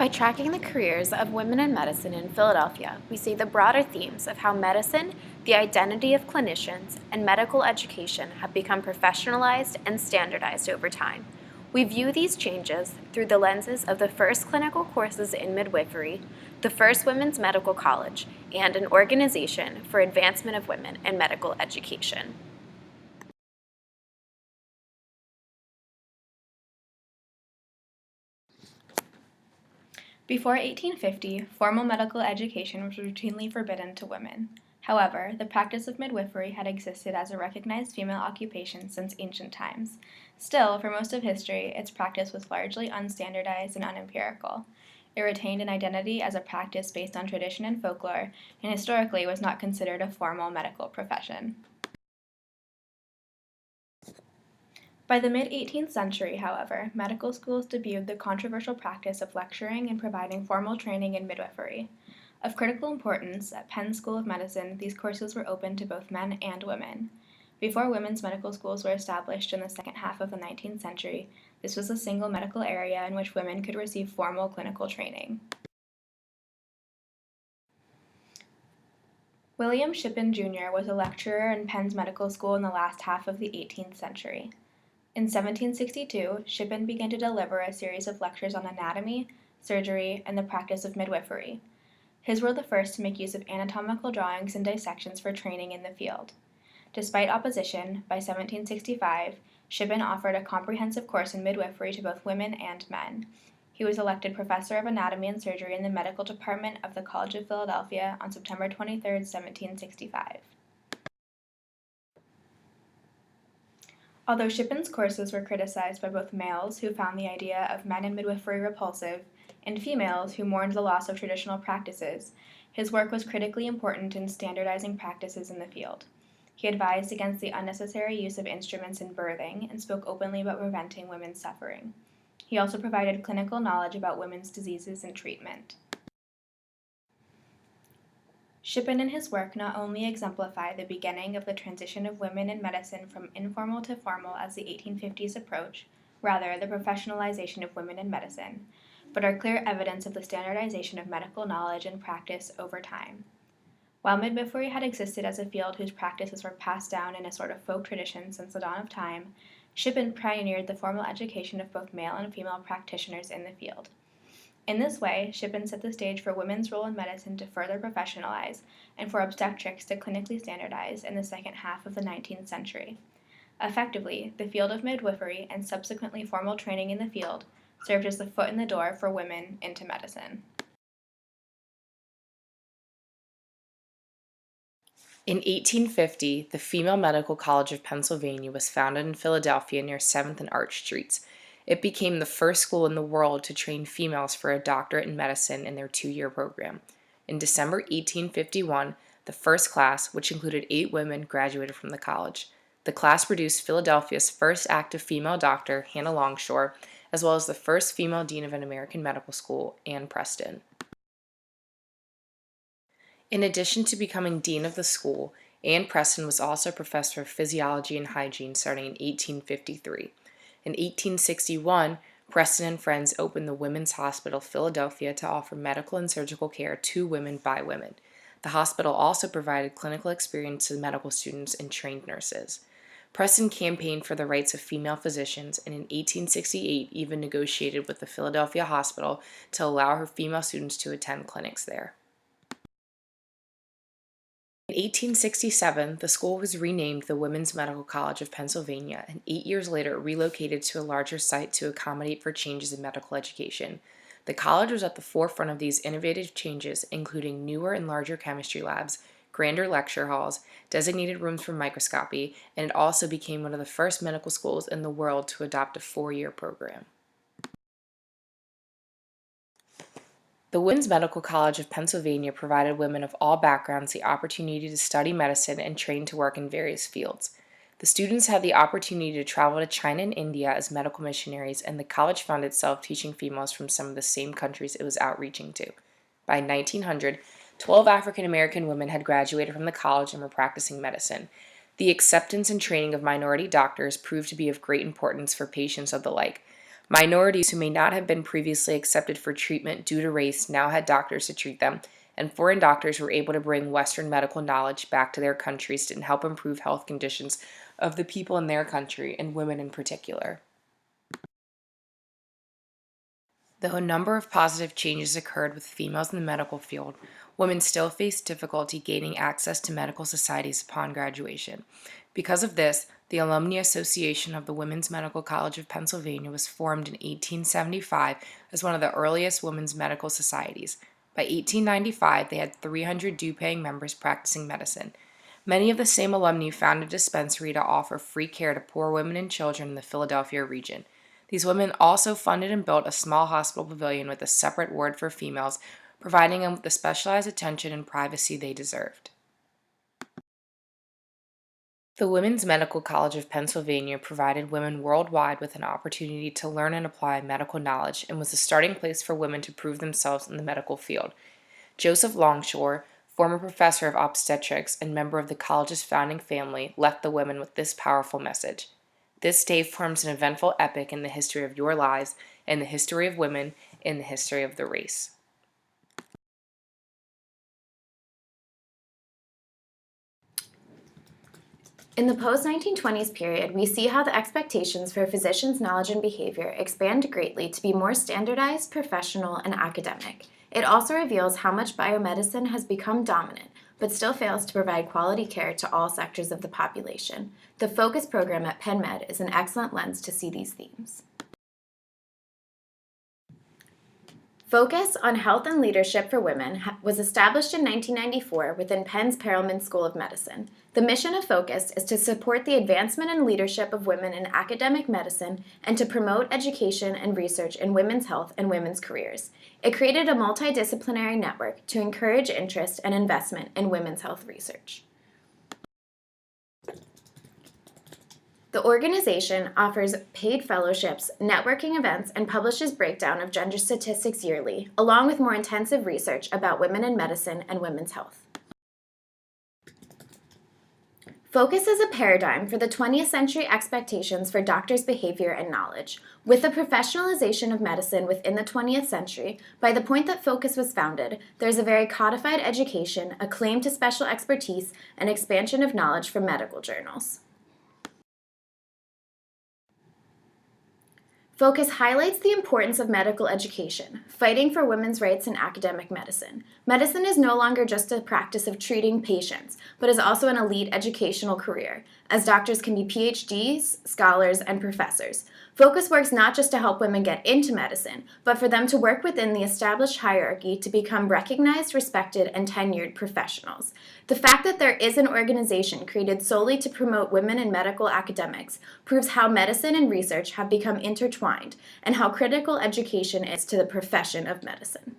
By tracking the careers of women in medicine in Philadelphia, we see the broader themes of how medicine, the identity of clinicians, and medical education have become professionalized and standardized over time. We view these changes through the lenses of the first clinical courses in midwifery, the first women's medical college, and an organization for advancement of women in medical education. Before 1850, formal medical education was routinely forbidden to women. However, the practice of midwifery had existed as a recognized female occupation since ancient times. Still, for most of history, its practice was largely unstandardized and unempirical. It retained an identity as a practice based on tradition and folklore, and historically was not considered a formal medical profession. By the mid-18th century, however, medical schools debuted the controversial practice of lecturing and providing formal training in midwifery. Of critical importance, at Penn School of Medicine, these courses were open to both men and women. Before women's medical schools were established in the second half of the 19th century, this was a single medical area in which women could receive formal clinical training. William Shippen, Jr. was a lecturer in Penn's medical school in the last half of the 18th century. In 1762, Shippen began to deliver a series of lectures on anatomy, surgery, and the practice of midwifery. His were the first to make use of anatomical drawings and dissections for training in the field. Despite opposition, by 1765, Shippen offered a comprehensive course in midwifery to both women and men. He was elected professor of anatomy and surgery in the medical department of the College of Philadelphia on September 23, 1765. Although Shippen's courses were criticized by both males who found the idea of men in midwifery repulsive and females who mourned the loss of traditional practices, his work was critically important in standardizing practices in the field. He advised against the unnecessary use of instruments in birthing and spoke openly about preventing women's suffering. He also provided clinical knowledge about women's diseases and treatment. Shippen and his work not only exemplify the beginning of the transition of women in medicine from informal to formal as the 1850s approach, rather the professionalization of women in medicine, but are clear evidence of the standardization of medical knowledge and practice over time. While midwifery had existed as a field whose practices were passed down in a sort of folk tradition since the dawn of time, Shippen pioneered the formal education of both male and female practitioners in the field. In this way, Shippen set the stage for women's role in medicine to further professionalize and for obstetrics to clinically standardize in the second half of the 19th century. Effectively, the field of midwifery and subsequently formal training in the field served as the foot in the door for women into medicine. In 1850, the Female Medical College of Pennsylvania was founded in Philadelphia near 7th and Arch Streets. It became the first school in the world to train females for a doctorate in medicine in their 2-year program. In December 1851, the first class, which included 8 women, graduated from the college. The class produced Philadelphia's first active female doctor, Hannah Longshore, as well as the first female dean of an American medical school, Anne Preston. In addition to becoming dean of the school, Anne Preston was also professor of physiology and hygiene starting in 1853. In 1861, Preston and Friends opened the Women's Hospital Philadelphia to offer medical and surgical care to women by women. The hospital also provided clinical experience to medical students and trained nurses. Preston campaigned for the rights of female physicians and in 1868 even negotiated with the Philadelphia Hospital to allow her female students to attend clinics there. In 1867, the school was renamed the Women's Medical College of Pennsylvania, and 8 years later it relocated to a larger site to accommodate for changes in medical education. The college was at the forefront of these innovative changes, including newer and larger chemistry labs, grander lecture halls, designated rooms for microscopy, and it also became one of the first medical schools in the world to adopt a 4-year program. The Women's Medical College of Pennsylvania provided women of all backgrounds the opportunity to study medicine and train to work in various fields. The students had the opportunity to travel to China and India as medical missionaries, and the college found itself teaching females from some of the same countries it was outreaching to. By 1900, 12 African American women had graduated from the college and were practicing medicine. The acceptance and training of minority doctors proved to be of great importance for patients of the like. Minorities who may not have been previously accepted for treatment due to race now had doctors to treat them, and foreign doctors were able to bring Western medical knowledge back to their countries and help improve health conditions of the people in their country, and women in particular. Though a number of positive changes occurred with females in the medical field, women still face difficulty gaining access to medical societies upon graduation. Because of this, the Alumni Association of the Women's Medical College of Pennsylvania was formed in 1875 as one of the earliest women's medical societies. By 1895, they had 300 due-paying members practicing medicine. Many of the same alumni founded a dispensary to offer free care to poor women and children in the Philadelphia region. These women also funded and built a small hospital pavilion with a separate ward for females, providing them with the specialized attention and privacy they deserved. The Women's Medical College of Pennsylvania provided women worldwide with an opportunity to learn and apply medical knowledge and was a starting place for women to prove themselves in the medical field. Joseph Longshore, former professor of obstetrics and member of the college's founding family, left the women with this powerful message. This day forms an eventful epic in the history of your lives, in the history of women, in the history of the race. In the post-1920s period, we see how the expectations for physicians' knowledge and behavior expand greatly to be more standardized, professional, and academic. It also reveals how much biomedicine has become dominant, but still fails to provide quality care to all sectors of the population. The FOCUS program at Penn Med is an excellent lens to see these themes. Focus on Health and Leadership for Women was established in 1994 within Penn's Perelman School of Medicine. The mission of Focus is to support the advancement and leadership of women in academic medicine and to promote education and research in women's health and women's careers. It created a multidisciplinary network to encourage interest and investment in women's health research. The organization offers paid fellowships, networking events, and publishes breakdown of gender statistics yearly, along with more intensive research about women in medicine and women's health. Focus is a paradigm for the 20th century expectations for doctors' behavior and knowledge. With the professionalization of medicine within the 20th century, by the point that Focus was founded, there is a very codified education, a claim to special expertise, and expansion of knowledge from medical journals. Focus highlights the importance of medical education, fighting for women's rights in academic medicine. Medicine is no longer just a practice of treating patients, but is also an elite educational career, as doctors can be PhDs, scholars, and professors. Focus works not just to help women get into medicine, but for them to work within the established hierarchy to become recognized, respected, and tenured professionals. The fact that there is an organization created solely to promote women in medical academics proves how medicine and research have become intertwined and how critical education is to the profession of medicine.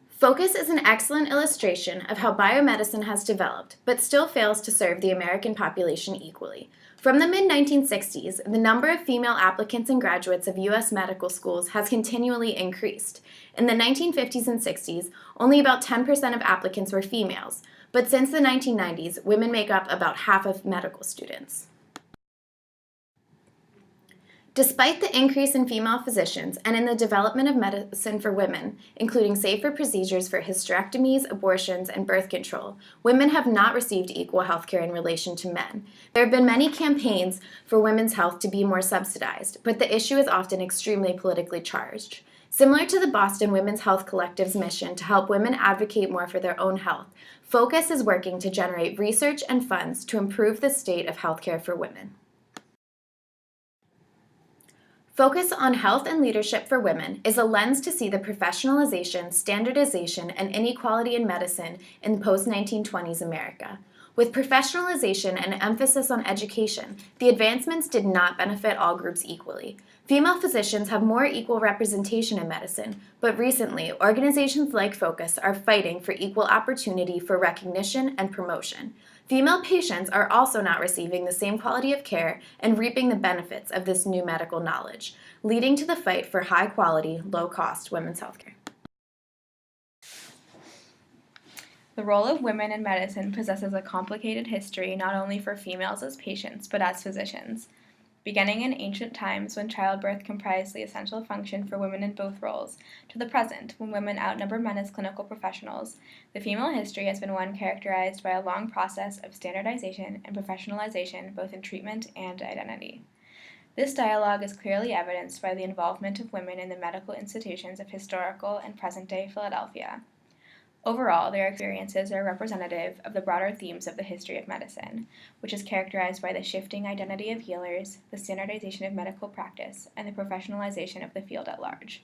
Focus is an excellent illustration of how biomedicine has developed, but still fails to serve the American population equally. From the mid-1960s, the number of female applicants and graduates of U.S. medical schools has continually increased. In the 1950s and 60s, only about 10% of applicants were females, but since the 1990s, women make up about half of medical students. Despite the increase in female physicians and in the development of medicine for women, including safer procedures for hysterectomies, abortions, and birth control, women have not received equal health care in relation to men. There have been many campaigns for women's health to be more subsidized, but the issue is often extremely politically charged. Similar to the Boston Women's Health Collective's mission to help women advocate more for their own health, Focus is working to generate research and funds to improve the state of healthcare for women. Focus on Health and Leadership for Women is a lens to see the professionalization, standardization, and inequality in medicine in post-1920s America. With professionalization and emphasis on education, the advancements did not benefit all groups equally. Female physicians have more equal representation in medicine, but recently, organizations like Focus are fighting for equal opportunity for recognition and promotion. Female patients are also not receiving the same quality of care and reaping the benefits of this new medical knowledge, leading to the fight for high-quality, low-cost women's healthcare. The role of women in medicine possesses a complicated history not only for females as patients, but as physicians. beginning in ancient times when childbirth comprised the essential function for women in both roles, to the present when women outnumber men as clinical professionals. The female history has been one characterized by a long process of standardization and professionalization both in treatment and identity. This dialogue is clearly evidenced by the involvement of women in the medical institutions of historical and present-day Philadelphia. Overall, their experiences are representative of the broader themes of the history of medicine, which is characterized by the shifting identity of healers, the standardization of medical practice, and the professionalization of the field at large.